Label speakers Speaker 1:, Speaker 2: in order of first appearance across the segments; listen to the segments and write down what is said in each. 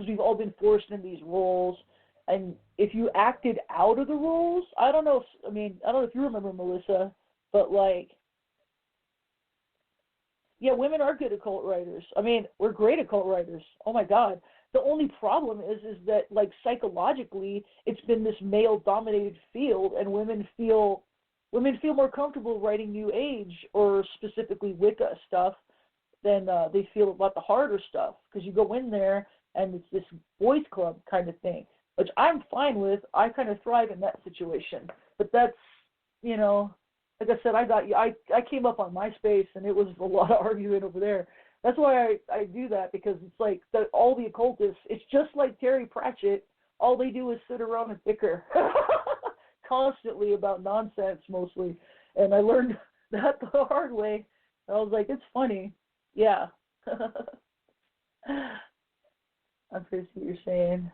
Speaker 1: we've all been forced in these roles. And if you acted out of the roles, I don't know if you remember, Melissa, but like, yeah, women are good at cult writers. I mean, we're great at cult writers. Oh my God. The only problem is that, like, psychologically, it's been this male-dominated field, and women feel more comfortable writing New Age or specifically Wicca stuff than they feel about the harder stuff, because you go in there and it's this boys club kind of thing, which I'm fine with. I kind of thrive in that situation. But that's, you know, like I said, I came up on MySpace, and it was a lot of arguing over there. That's why I do that, because it's like all the occultists, it's just like Terry Pratchett. All they do is sit around and bicker constantly about nonsense mostly. And I learned that the hard way. I was like, it's funny. Yeah. I appreciate what you're saying.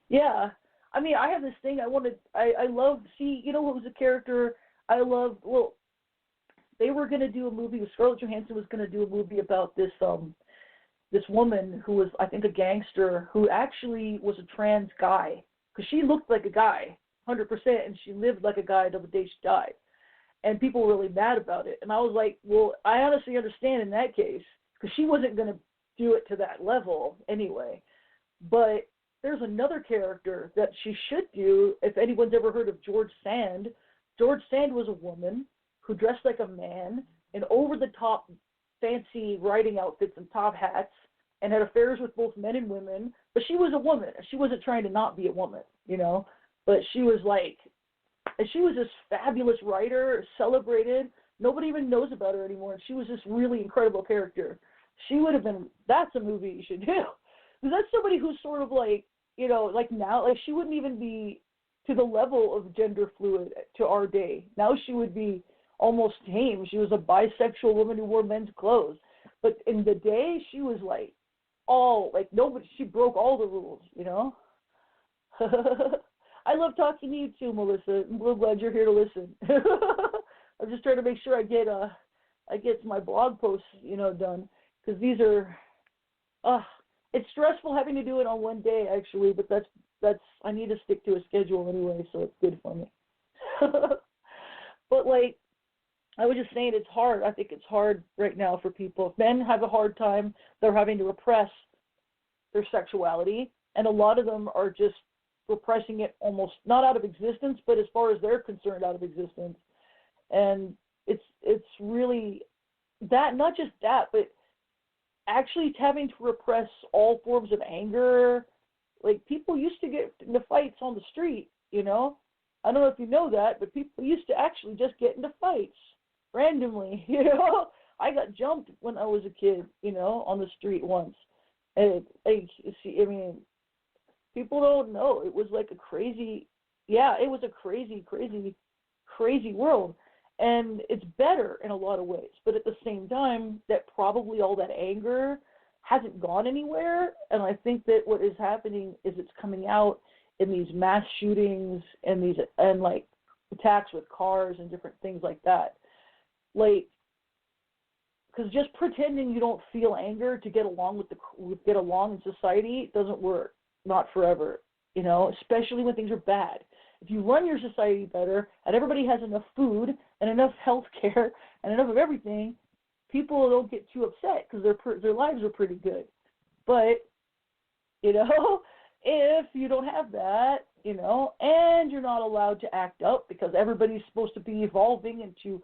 Speaker 1: Yeah. I mean, I have this thing I love, see, you know what was a character I loved? Well, they were going to do a movie, Scarlett Johansson was going to do a movie about this woman who was, I think, a gangster who actually was a trans guy, because she looked like a guy, 100%, and she lived like a guy until the day she died. And people were really mad about it. And I was like, well, I honestly understand in that case, because she wasn't going to do it to that level anyway. But there's another character that she should do, if anyone's ever heard of George Sand. George Sand was a woman who dressed like a man in over-the-top fancy riding outfits and top hats and had affairs with both men and women. But she was a woman. She wasn't trying to not be a woman, you know. But she was like, and she was this fabulous writer, celebrated. Nobody even knows about her anymore. And she was this really incredible character. She would have been, that's a movie you should do. Because that's somebody who's sort of like, you know, like now, like she wouldn't even be to the level of gender fluid to our day. Now she would be almost tame. She was a bisexual woman who wore men's clothes. But in the day, she was like nobody, she broke all the rules, you know? I love talking to you too, Melissa. I'm real glad you're here to listen. I'm just trying to make sure I get my blog posts, you know, done. Because these are, it's stressful having to do it on one day, actually, but that's I need to stick to a schedule anyway, so it's good for me. But, like, I was just saying, it's hard. I think it's hard right now for people. If men have a hard time, they're having to repress their sexuality, and a lot of them are just repressing it almost not out of existence, but as far as they're concerned, out of existence. And it's really that, not just that, but actually having to repress all forms of anger. Like, people used to get into fights on the street, you know? I don't know if you know that, but people used to actually just get into fights randomly, you know? I got jumped when I was a kid, you know, on the street once. And, like, see, I mean, people don't know. It was like it was a crazy world. And it's better in a lot of ways. But at the same time, that probably all that anger hasn't gone anywhere. And I think that what is happening is it's coming out in these mass shootings and like attacks with cars and different things like that. Like, because just pretending you don't feel anger to get along get along in society doesn't work. Not forever, you know, especially when things are bad. If you run your society better and everybody has enough food and enough health care and enough of everything, people don't get too upset because their lives are pretty good. But, you know, if you don't have that, you know, and you're not allowed to act up because everybody's supposed to be evolving into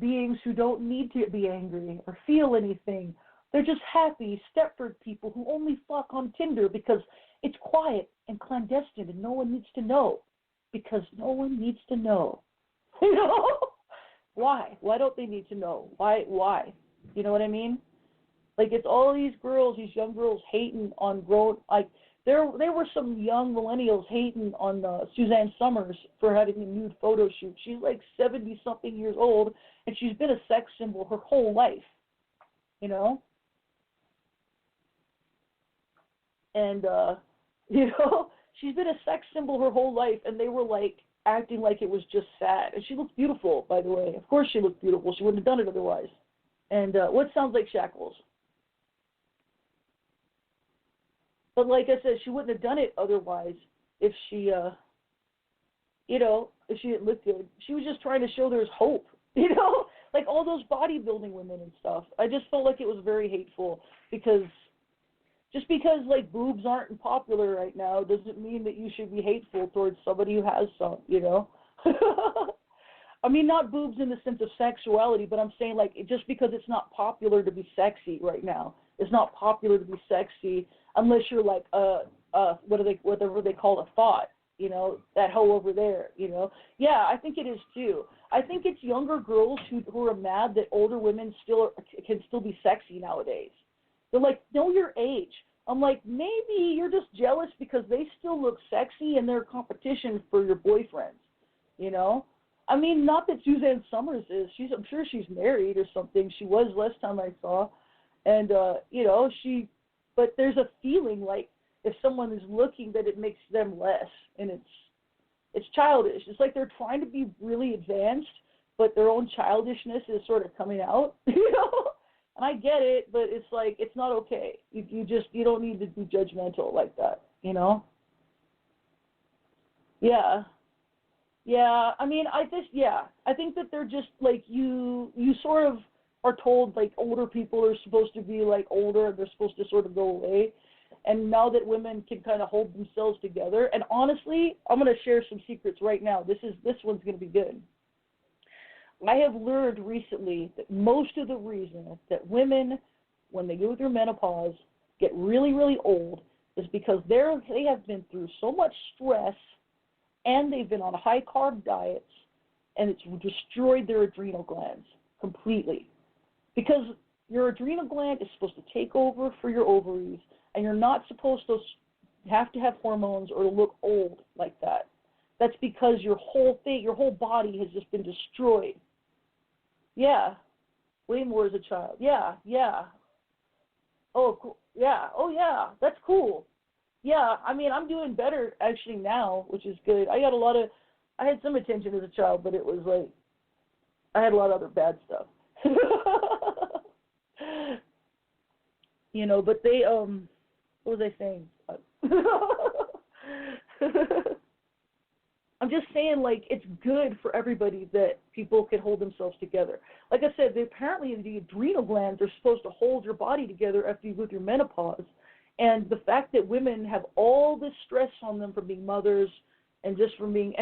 Speaker 1: beings who don't need to be angry or feel anything. They're just happy Stepford people who only fuck on Tinder because it's quiet and clandestine and no one needs to know. Because no one needs to know. You know? Why? Why don't they need to know? Why? You know what I mean? Like, it's all these young girls hating on grown, like, there were some young millennials hating on Suzanne Summers for having a nude photo shoot. She's like 70-something years old, and she's been a sex symbol her whole life. You know? And, you know, she's been a sex symbol her whole life, and they were, like, acting like it was just sad. And she looked beautiful, by the way. Of course she looked beautiful. She wouldn't have done it otherwise. And what sounds like shackles. But like I said, she wouldn't have done it otherwise if she, if she didn't look good. She was just trying to show there's hope, like all those bodybuilding women and stuff. I just felt like it was very hateful because just because like boobs aren't popular right now doesn't mean that you should be hateful towards somebody who has some, I mean, not boobs in the sense of sexuality, but I'm saying like just because it's not popular to be sexy right now, it's not popular to be sexy unless you're like whatever they call a thought, that hoe over there, Yeah, I think it is too. I think it's younger girls who are mad that older women can still be sexy nowadays. They're like, know your age. I'm like, maybe you're just jealous because they still look sexy and they're competition for your boyfriends, I mean, not that Suzanne Summers is. I'm sure she's married or something. She was last time I saw. And, but there's a feeling like if someone is looking that it makes them less. And it's childish. It's like they're trying to be really advanced, but their own childishness is sort of coming out, And I get it, but it's like, it's not okay. You don't need to be judgmental like that, Yeah. Yeah, I mean, I think that they're just like you sort of are told like older people are supposed to be like older and they're supposed to sort of go away. And now that women can kind of hold themselves together, and honestly, I'm going to share some secrets right now. This one's going to be good. I have learned recently that most of the reason that women, when they go through menopause, get really, really old is because they have been through so much stress and they've been on high-carb diets, and it's destroyed their adrenal glands completely. Because your adrenal gland is supposed to take over for your ovaries, and you're not supposed to have hormones or look old like that. That's because your whole body has just been destroyed. Yeah, way more as a child. Yeah. Oh, cool. Yeah. Oh, yeah. That's cool. Yeah, I mean, I'm doing better actually now, which is good. I had some attention as a child, but it was like, I had a lot of other bad stuff. But they, what was I saying? I'm just saying, like, it's good for everybody that people can hold themselves together. Like I said, apparently the adrenal glands are supposed to hold your body together after you go through menopause. And the fact that women have all this stress on them from being mothers and just from being,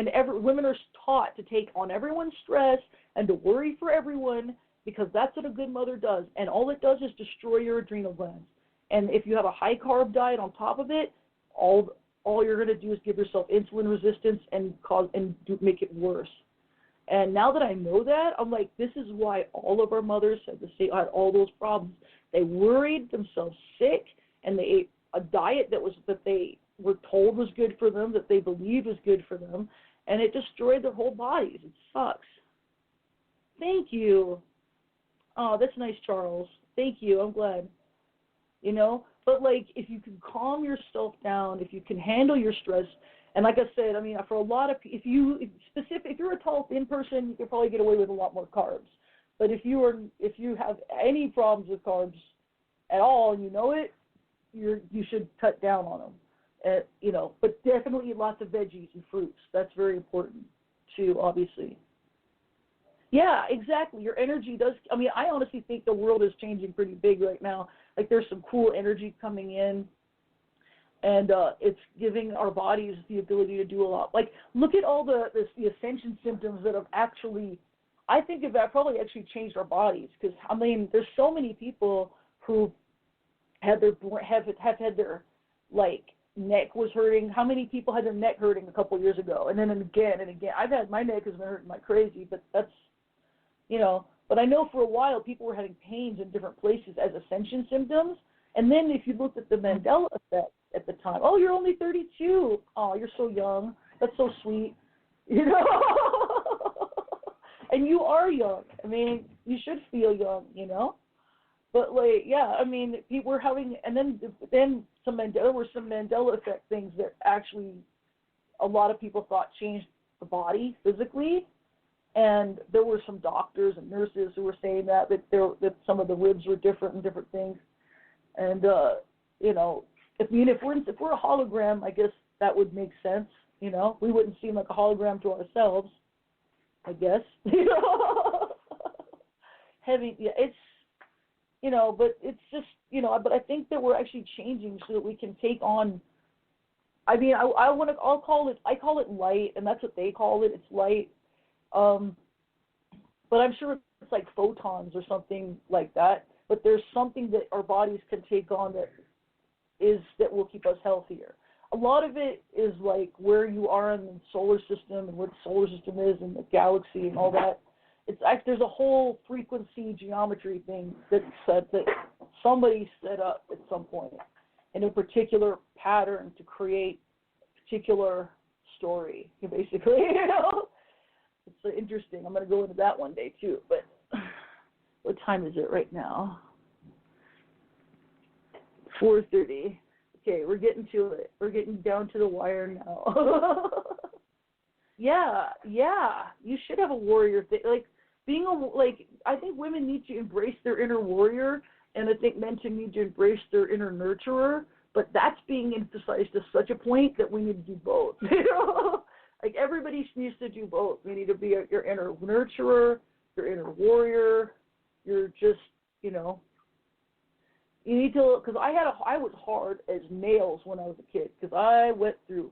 Speaker 1: women are taught to take on everyone's stress and to worry for everyone because that's what a good mother does. And all it does is destroy your adrenal glands. And if you have a high-carb diet on top of it, all you're going to do is give yourself insulin resistance and make it worse. And now that I know that, I'm like, this is why all of our mothers had all those problems. They worried themselves sick, and they ate a diet that they were told was good for them, that they believed was good for them, and it destroyed their whole bodies. It sucks. Thank you. Oh, that's nice, Charles. Thank you. I'm glad. But like, if you can calm yourself down, if you can handle your stress, and like I said, I mean, for a lot of if you're a tall, thin person, you can probably get away with a lot more carbs. But if you have any problems with carbs at all, and you know it, you should cut down on them. But definitely lots of veggies and fruits. That's very important too, obviously. Yeah, exactly. Your energy does. I mean, I honestly think the world is changing pretty big right now. Like, there's some cool energy coming in, and it's giving our bodies the ability to do a lot. Like, look at all the ascension symptoms that have actually, I think that probably actually changed our bodies. Because I mean, there's so many people who have had their like neck was hurting. How many people had their neck hurting a couple years ago, and then again and again? I've had my neck has been hurting like crazy, but that's But I know for a while people were having pains in different places as ascension symptoms. And then if you looked at the Mandela effect at the time, oh, you're only 32. Oh, you're so young. That's so sweet. And you are young. I mean, you should feel young, But like, yeah, I mean, people were having, and then there were some Mandela effect things that actually a lot of people thought changed the body physically. And there were some doctors and nurses who were saying that some of the ribs were different and different things. And you know, if we're a hologram, I guess that would make sense. You know, we wouldn't seem like a hologram to ourselves, I guess. You know, having it's, you know, but it's just, you know, but I think that we're actually changing so that we can take on. I mean, I call it light, and that's what they call it. It's light. But I'm sure it's like photons or something like that. But there's something that our bodies can take on that will keep us healthier. A lot of it is like where you are in the solar system and what the solar system is and the galaxy and all that. There's a whole frequency geometry thing that somebody set up at some point in a particular pattern to create a particular story, basically. You know, it's interesting. I'm going to go into that one day too. But what time is it right now? 4:30. Okay, we're getting to it. We're getting down to the wire now. Yeah. You should have a warrior thing. Like I think women need to embrace their inner warrior, and I think men need to embrace their inner nurturer. But that's being emphasized to such a point that we need to do both. You know, like everybody needs to do both. You need to be your inner nurturer, your inner warrior. You're just, you know. You need to, because I was hard as nails when I was a kid, because I went through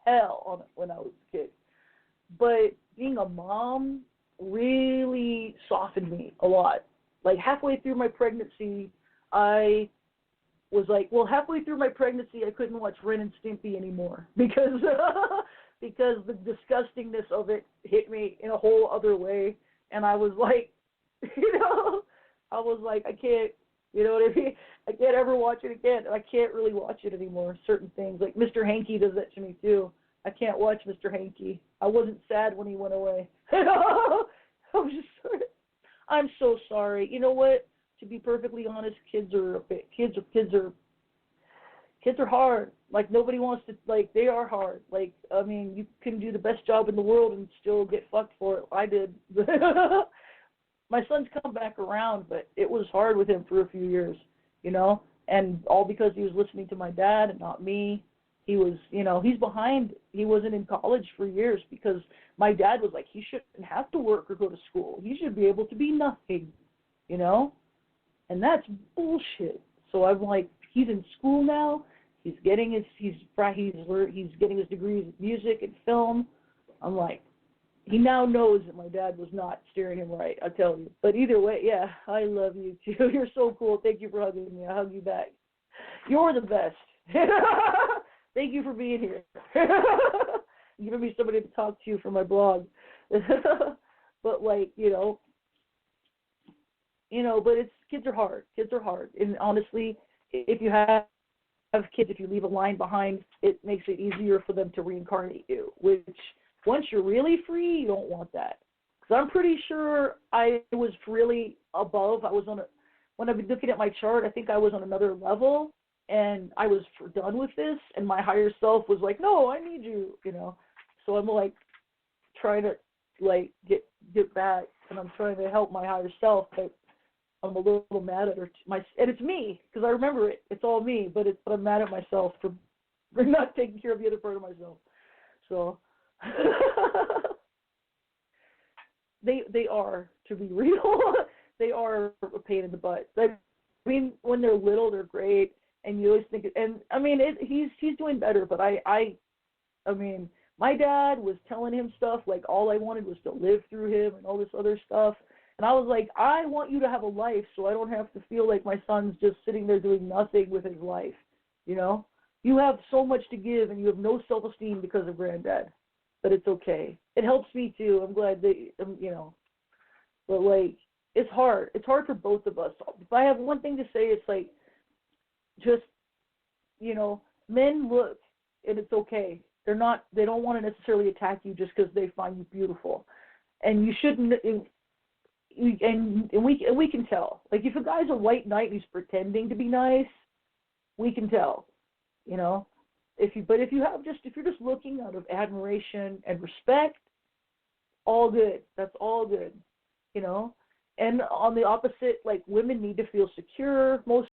Speaker 1: hell on it when I was a kid. But being a mom really softened me a lot. Like halfway through my pregnancy, I was like, well, halfway through my pregnancy, I couldn't watch Ren and Stimpy anymore because because the disgustingness of it hit me in a whole other way, and I was like, you know, I was like, I can't. You know what I mean? I can't ever watch it again. I can't really watch it anymore. Certain things, like Mr. Hanky does that to me too. I can't watch Mr. Hanky. I wasn't sad when he went away. I'm so sorry. You know what? To be perfectly honest, kids are hard. Like nobody wants to. Like they are hard. Like I mean, you can do the best job in the world and still get fucked for it. I did. My son's come back around, but it was hard with him for a few years, you know, and all because he was listening to my dad and not me. He was, you know, he's behind. He wasn't in college for years because my dad was like, he shouldn't have to work or go to school. He should be able to be nothing, you know, and that's bullshit. So I'm like, he's in school now. He's getting his getting his degrees in music and film. I'm like, he now knows that my dad was not steering him right, I tell you. But either way, yeah, I love you too. You're so cool. Thank you for hugging me. I hug you back. You're the best. Thank you for being here. Giving me somebody to talk to for my blog. But like, you know, but kids are hard. Kids are hard. And honestly, if you have kids, if you leave a line behind, it makes it easier for them to reincarnate you, which once you're really free, you don't want that. Because I'm pretty sure I was really above. When I've been looking at my chart, I think I was on another level, and I was done with this, and my higher self was like, no, I need you, you know. So I'm like trying to like get back, and I'm trying to help my higher self, but I'm a little mad at her. And it's me, because I remember it. It's all me, but I'm mad at myself for not taking care of the other part of myself. So they are, to be real, they are a pain in the butt. I mean, when they're little, they're great, and you always think, and I mean, he's doing better, but I mean, my dad was telling him stuff like all I wanted was to live through him and all this other stuff, and I was like, I want you to have a life so I don't have to feel like my son's just sitting there doing nothing with his life, you know? You have so much to give, and you have no self-esteem because of Granddad. But it's okay. It helps me too. I'm glad that, you know. But like, it's hard. It's hard for both of us. If I have one thing to say, it's like, just, you know, men look, and it's okay. They don't want to necessarily attack you just because they find you beautiful. And you shouldn't, and we can tell. Like, if a guy's a white knight and he's pretending to be nice, we can tell, you know. If you're just looking out of admiration and respect, all good. That's all good, you know. And on the opposite, like women need to feel secure most